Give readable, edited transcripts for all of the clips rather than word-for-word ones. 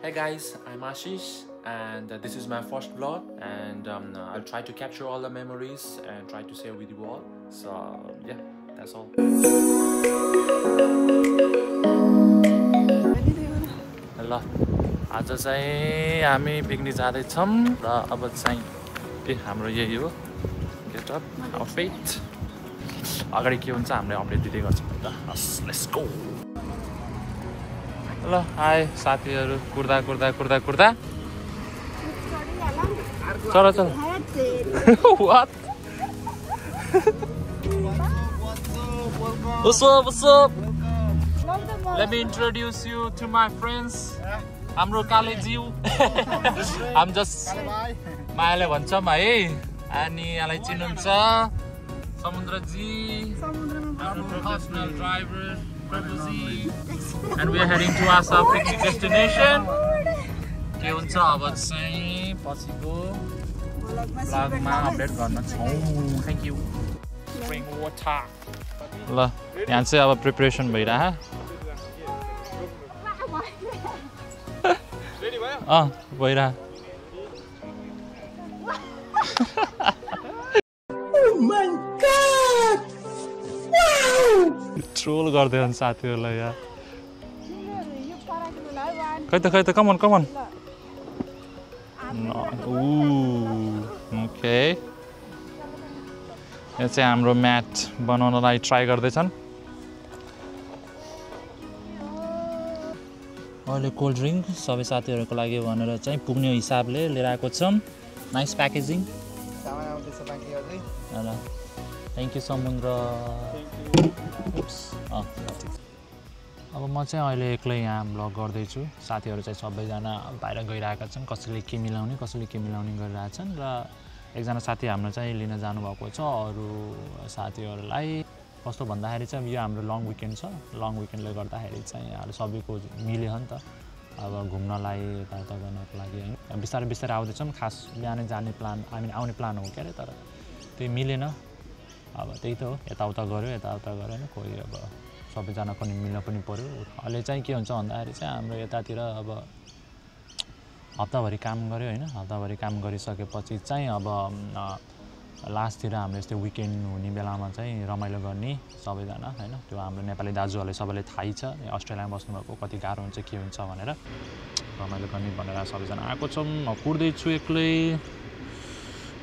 Hey guys, I'm Ashish and this is my first vlog and I'll try to capture all the memories and try to share with you all. So yeah, that's all. Hello. आज चाहिँ हामी picnic जाँदैछौँ र अब चाहिँ हाम्रो यही हो गेटअप आउटफिट अगाडि के हुन्छ हामीले अपडेट दिँदै गर्छौँ ल लेट्स गो ल हाय साथीहरु कुर्दा चल what what's up let me introduce you to my friends हाम्रो काले जिउ I'm just मायाले भन्छम है अनि यहाँलाई चिन्नुहुन्छ समुद्रजी हाम्रो professional driver Prabhuji and we are heading to our south picnic destination के हुन्छ अब चाहिँ पछिको भ्लगमा अपडेट गर्न छौं थ्यांक यू स्प्रिङ वाटर ल यहाँ चाहिँ अब प्रिपरेसन भइरा भइरा ट्रोल गर्दै हुन् साथीहरुलाई यार खै त कम अन ओके यो चाहिँ हाम्रो म्याट बनाउनलाई ट्राई गर्दै छन् अहिले कोल्ड ड्रिंक सबै साथीहरुको लागि भनेर चाहिँ पुग्ने हिसाबले लिएर आएको छौं नाइस प्याकेजिङ सामान आउँदैछ बाँकी अझै ल थ्यांक यू समुद्र अब म चाहिँ अहिले एक्लै यहाँ भ्लग गर्दै छु साथीहरु चाहिँ सबैजना बाहिर गइरहेका छन् कसैले के मिलाउने गरिरहेछन् र एकजना साथी हाम्रो चाहिँ लिन जानु भएको छ अरु साथीहरुलाई कस्तो भन्दाखेरि चाहिँ यो हाम्रो लङ विकेन्ड छ लङ विकेन्डले गर्दाखेरि चाहिँ अहिले सबैको मिल्यो नि त अब घुम्नलाई यता गर्नको लागि हैन बिस्तारै आउँदैछौं खास बिहानै जाने प्लान आउने प्लान हो के अरे तर त्यही मिलेन अब त्यही त हो यताउता गर्यो हैन कोही अब सबैजनाको नि मिल्न पनि पर्यो अहिले चाहिँ के हुन्छ भन्दाखेरि चाहिँ हाम्रो यतातिर अब हप्ताभरि काम गर्यो हैन हप्ताभरि काम गरिसकेपछि चाहिँ अब लास्टतिर हाम्रो यस्तै विकेन्ड हुने बेलामा चाहिँ रमाइलो गर्ने सबैजना हैन त्यो हाम्रो नेपाली दाजुहरुले सबैले थाहै छ अस्ट्रेलियामा बस्नुभएको कति गाह्रो हुन्छ के हुन्छ भनेर रमाइलो गर्ने भनेर सबैजना आएको छौं म कुर्दै छु एक्लै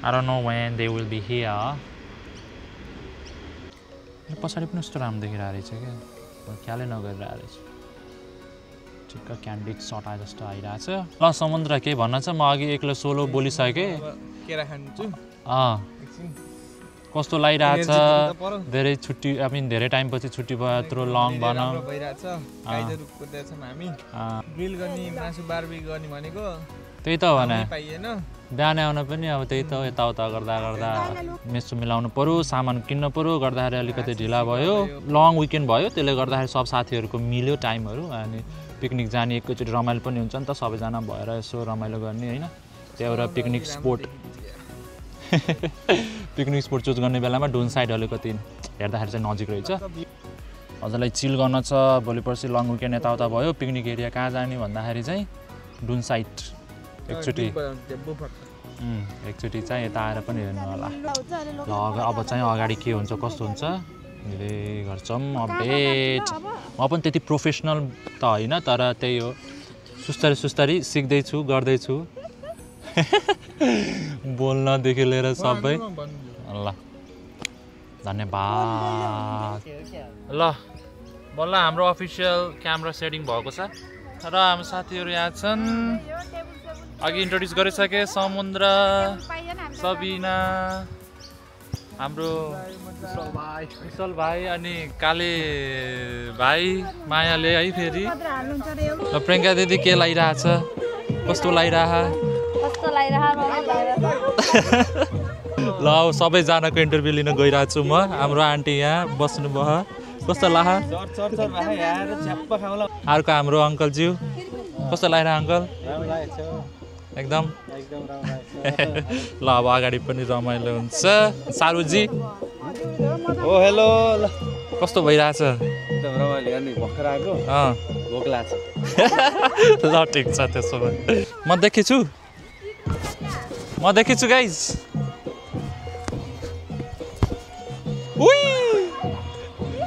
I don't know when they will be here पछाडी पनि यस्तो राम्रो देखिरहेको रहेछ के ख्यालै नगरिरहेको रहेछ ठिक्क क्यान्डिड सट आए जस्तो आइरहेको छ ल समुद्र के भन्न छ म अघि एक्लै सोलो बोलिसके केरा खान्छु कस्तो लागिरहेछ धेरै छुट्टी धेरै टाइम पछि छुट्टी भयो यत्रो लङ भन भइरहेछ गाइजहरु कुद्दैछौं हामी ग्रिल गर्ने मासु बारबी गर्ने भनेको त्यही त भने पाइएन बिहान आउन पनि अब त्यही त यताउता गर्दा मेसो मिलाउनु पर्यो सामान किन्न पर्यो गर्दाखेरि अलिकति ढिला भयो लङ विकेन्ड भयो त्यसले गर्दाखेरि सब साथीहरुको मिल्यो टाइमहरु अनि पिकनिक जाने एकैचोटी रमाइलो पनि हुन्छ नि त सबैजना भएर यसो रमाइलो गर्ने हैन त्यो एउटा पिकनिक स्पोट चुज गर्ने बेलामा डोन साइड अलिकति हेर्दाखेरि चाहिँ नजिक रहेछ अझलाई चिल गर्न छ भोलि पर्सि लङ विकेन्ड यताउता भयो पिकनिक एरिया कहाँ जाने भन्दाखेरि चाहिँ डोन साइड एकचोटी चाहिँ यता आएर पनि हेर्नु होला ल अब चाहिँ अगाडि के हुन्छ कस्तो हुन्छ हेर्दै गर्छौं अपडेट म पनि त्यति प्रोफेसनल त हैन तर त्यही हो सुस्तरी सिक्दै छु गर्दै छु बोल्न देखि लिएर सबै ल धन्यवाद ल बल्ल हाम्रो अफिसियल क्यामेरा सेटिङ भएको छ र हाम्रो साथीहरु यहाँ छन् अघि इन्ट्रोड्युस गरिसके समुद्र सबिना हाम्रो विशाल भाइ अनि काले भाइ मायाले है फेरि ल प्रियंका दिदी के लागिरहेछ कस्तो ल सबैजनाको इन्टरभ्यु लिन गइरहेको छु म हाम्रो आन्टी यहाँ बस्नु भयो कस्तो लाहा अर्को हाम्रो अङ्कलज्यू कस्तो लागिरा अङ्कल एकदम ल अब अगाडि पनि रमाइलो हुन्छ सारुजी ओ हेलो कस्तो भइराछ एकदम रमाइलो गर्ने भर्खर आएको भोक लाग्छ ल ठिक छ त्यसो भए म देखेछु guys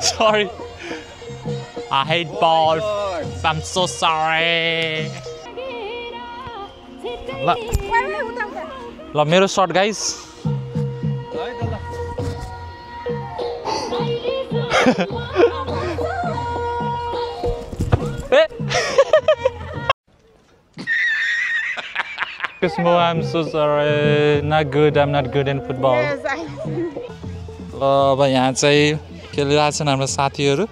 Sorry. I hate balls. I'm so sorry. ल मेरो शट guys Kismo, I'm so sorry. Not good. I'm not good in football. Yes, ल अब यहाँ चाहिँ खेलिरहेको छन् हाम्रो साथीहरू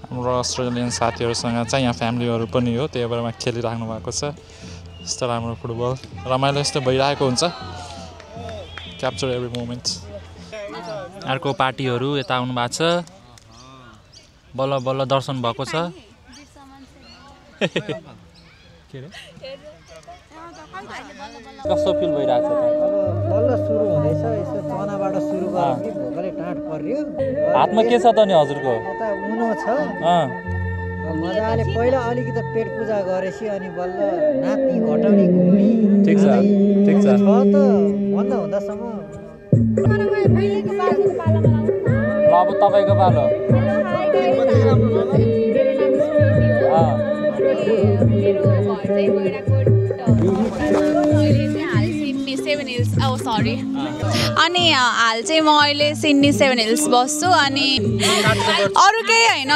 हाम्रो अस्ट्रेलियन साथीहरूसँग चाहिँ यहाँ फ्यामिलीहरू पनि हो त्यही भएर खेलिराख्नु भएको छ यस्तो राम्रो फुटबल रमाइलो यस्तो भइरहेको हुन्छ क्याप्चर एभ्री मोमेन्ट अर्को पार्टीहरू यता आउनु भएको छ बल्ल बल्ल दर्शन भएको छ कस्तो फिल भइरहेको छ बल्ल सुरु हुँदैछ यसो चनाबाट सुरु गर्ने भोकले टाढ पर्यो हातमा के छ त नि हजुरको यता उनो छ मजाले पहिला अलिकति पेट पूजा गरेपछि अनि बल्ल नाति घटाउने घुम्ने ठीक छ छ त भन्दा हुँदासम्म ल अब तपाईको पालो अनि हाल चाहिँ म अहिले सिडनी 7 हिल्स बस्छु अनि अरू केही होइन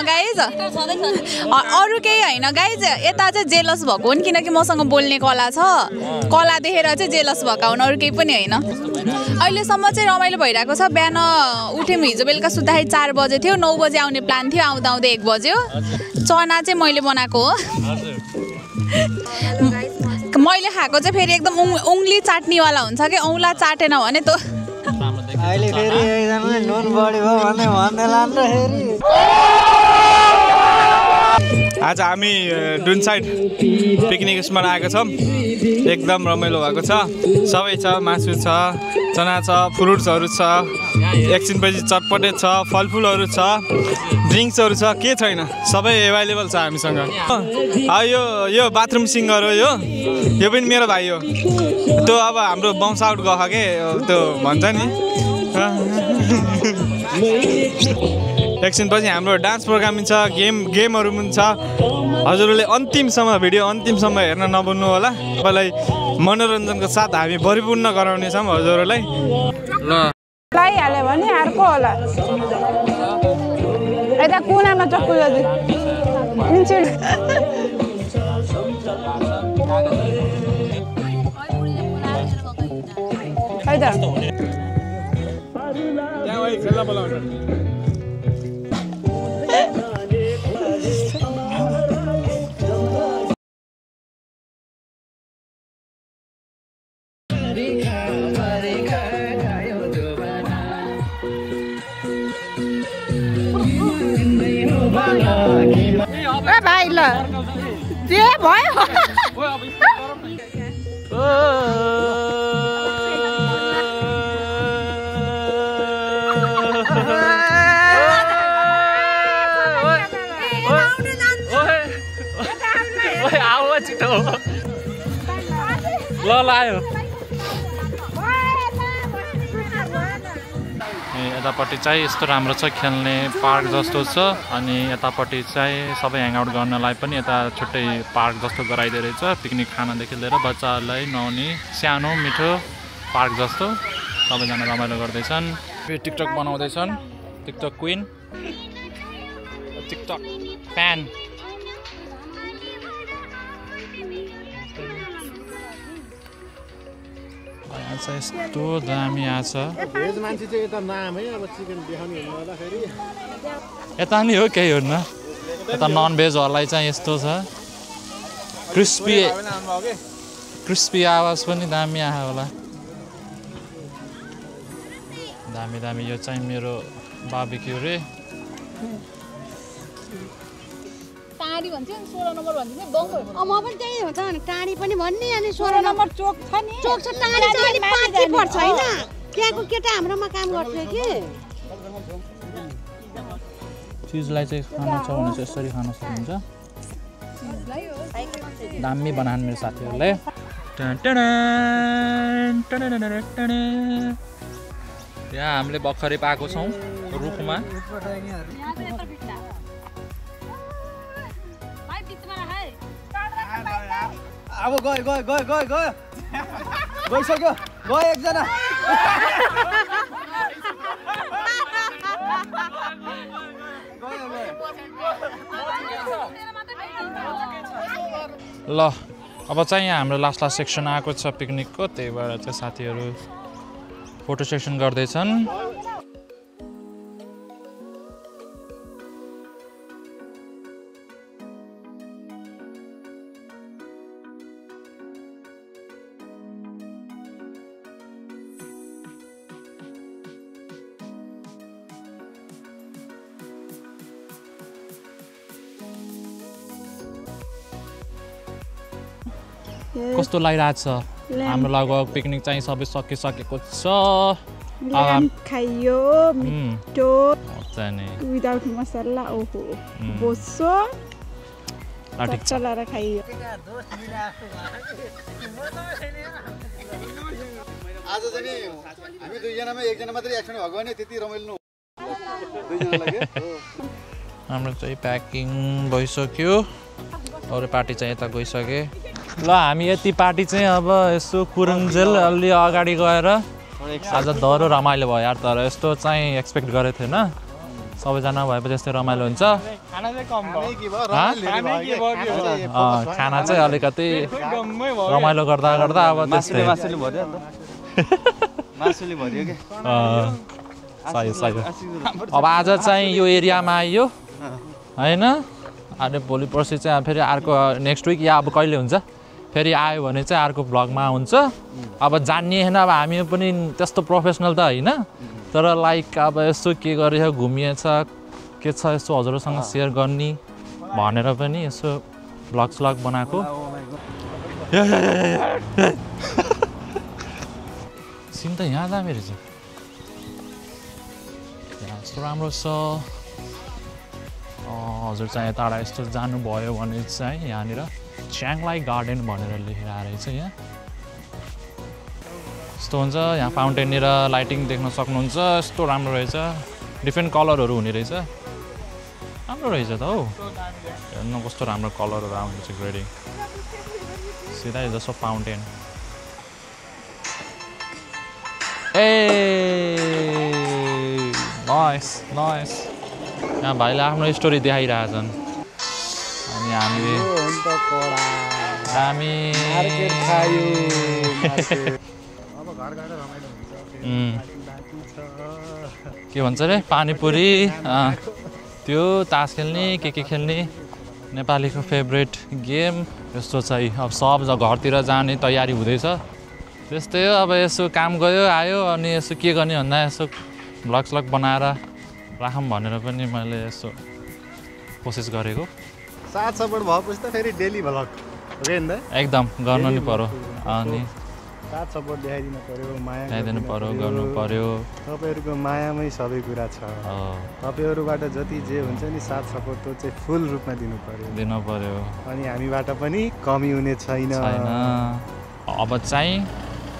गाइज यता चाहिँ जेलस भएको हुन् किनकि मसँग बोल्ने कला छ कला देखेर चाहिँ जेलस भएका हुन् अरू केही पनि होइन अहिलेसम्म चाहिँ रमाइलो भइरहेको छ बिहान उठ्यौँ हिजो बेलुका सुत्दाखेरि 4 बजे थियो 9 बजे आउने प्लान थियो आउँदा आउँदै 1 बज्यो चना चाहिँ मैले बनाएको हो मैले खाएको चाहिँ फेरि एकदम उङ्ली चाट्नेवाला हुन्छ कि औँला चाटेन भने त अहिले फेरि एकजनाले नुन बढी भयो भन्दै भन्दै लान्दाखेरि आज हामी डुन साइड पिकनिक स्पट आएको छौँ एकदम रमाइलो भएको छ सबै छ मासु छ चना छ फ्रुट्सहरू छ एकछिनपछि चटपटे छ फलफुलहरू छ ड्रिङ्क्सहरू छ के छैन सबै एभाइलेबल छ हामीसँग यो बाथरुम सिङ्गर हो यो पनि मेरो भाइ हो त्यो अब हाम्रो बाउन्स आउट गएको के त्यो भन्छ नि एकछिनपछि हाम्रो डान्स प्रोग्राम छ गेमहरू पनि छ हजुरहरूले अन्तिमसम्म भिडियो अन्तिमसम्म हेर्न नभुल्नु होला तपाईँलाई मनोरञ्जनको साथ हामी भरिपूर्ण गराउनेछौँ हजुरहरूलाई ल लगाइहाल्यो भने अर्को होला यता कुनामा चक्कु खेल्न बोलाउँछ भाइ ल जे भयो ल आयो यतापट्टि चाहिँ यस्तो राम्रो छ खेल्ने पार्क जस्तो छ अनि यतापट्टि चाहिँ सबै ह्याङआउट गर्नलाई पनि यता छुट्टै पार्क जस्तो गराइदिएको रहेछ पिकनिक खानादेखि लिएर बच्चाहरूलाई नुहाउने सानो मिठो पार्क जस्तो सबैजना रमाइलो गर्दैछन् फेरि टिकटक बनाउँदैछन् टिकटक क्विन टिकटक फ्यान यस्तो दामी आछ यता नि हो केही हुन्न यता नन भेजहरूलाई चाहिँ यस्तो छ क्रिस्पी आवाज पनि दामी आयो होला दामी दामी यो चाहिँ मेरो बार्बिक्यू रे टाढी भन्छ नि 16 नम्बर भन्छ नि गाउँको म पनि त्यही हो त अनि टाढी पनि भन्ने अनि 16 नम्बर चोक छ नि चोक छ टाढी चाहिँ पार्टी पर्छ हैन त्यहाँको केटा हाम्रोमा काम गर्थ्यो कि चीजलाई चाहिँ खाना छ भने चाहिँ यसरी खान सक्नुहुन्छ दामी बनाउन् मेरो साथीहरूले यहाँ हामीले भर्खरै पाएको छौँ रुखमा अब गयो गइसक्यो गयो एकजना ल अब चाहिँ यहाँ हाम्रो लास्ट सेक्सन आएको छ पिकनिकको त्यही भएर चाहिँ साथीहरू फोटो सेक्सन गर्दैछन् कस्तो लागिरहेछ हाम्रो लगभग पिकनिक चाहिँ सबै सकिसकेको छ खाइयो मिठो विदाउट मसला ओहो बोसो चलाएर खाइयो आज चाहिँ हामी दुईजनामा एकजना मात्रै एक्सन भएको भने त्यति रमाइलो दुईजनालाई हाम्रो चाहिँ प्याकिङ भइसक्यो अरू पार्टी चाहिँ यता गइसके ल हामी यति पार्टी चाहिँ अब यसो कुरुन्जेल अलि अगाडि गएर आज दह्रो रमाइलो भयो यार तर यस्तो चाहिँ एक्सपेक्ट गरेको थिएन सबैजना भएपछि यस्तै रमाइलो हुन्छ खाना चाहिँ अलिकति रमाइलो गर्दा गर्दा अब त्यस्तै अब आज चाहिँ यो एरियामा आइयो होइन अनि भोलि पर्सि चाहिँ फेरि अर्को नेक्स्ट विक या अब कहिले हुन्छ फेरि आयो भने चाहिँ अर्को भ्लगमा हुन्छ अब जान्ने होइन अब हामी पनि त्यस्तो प्रोफेसनल त होइन तर लाइक अब यसो के गरेछ घुमिएछ के छ यसो हजुरसँग सेयर गर्ने भनेर पनि यसो भ्लग बनाएको सिन त यहाँ दामी रहेछ यहाँ यस्तो राम्रो छ हजुर चाहिँ यताबाट यस्तो जानुभयो भने चाहिँ यहाँनिर च्याङलाई गार्डन भनेर लेखेर आएर चाहिँ यहाँ यस्तो हुन्छ यहाँ फाउन्टेननिर लाइटिङ देख्न सक्नुहुन्छ यस्तो राम्रो रहेछ डिफ्रेन्ट कलरहरू हुने रहेछ राम्रो रहेछ त हौ हेर्नु कस्तो राम्रो कलरहरू आउँदैछ ग्रेडिङ सिधै जस्तो फाउन्टेन ए नाइस नाइस यहाँ भाइले आफ्नो स्टोरी देखाइरहेछन् अनि हामी के भन्छ रे पानीपुरी त्यो तास खेल्ने के खेल्ने नेपालीको फेभरेट गेम यस्तो चाहिँ अब सब घरतिर जाने तयारी हुँदैछ त्यस्तै हो अब यसो काम गयो आयो अनि यसो के गर्ने भन्दा यसो भ्लग बनाएर राखौँ भनेर पनि मैले यसो कोसिस गरेको साथ सपोर्ट भएपछि त फेरि डेली भ्लग एकदम गर्नु नि पर्यो अनि साथ सपोर्ट देखाइदिनु पर्यो माया देखाइदिनु पर्यो गर्नु पर्यो तपाईँहरूको मायामै सबै कुरा छ तपाईँहरूबाट जति जे हुन्छ नि साथ सपोर्ट त्यो चाहिँ फुल रूपमा दिनु पर्यो अनि हामीबाट पनि कमी हुने छैन अब चाहिँ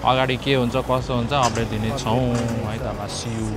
अगाडि के हुन्छ कसो हुन्छ अपडेट दिने छौँ है त सियु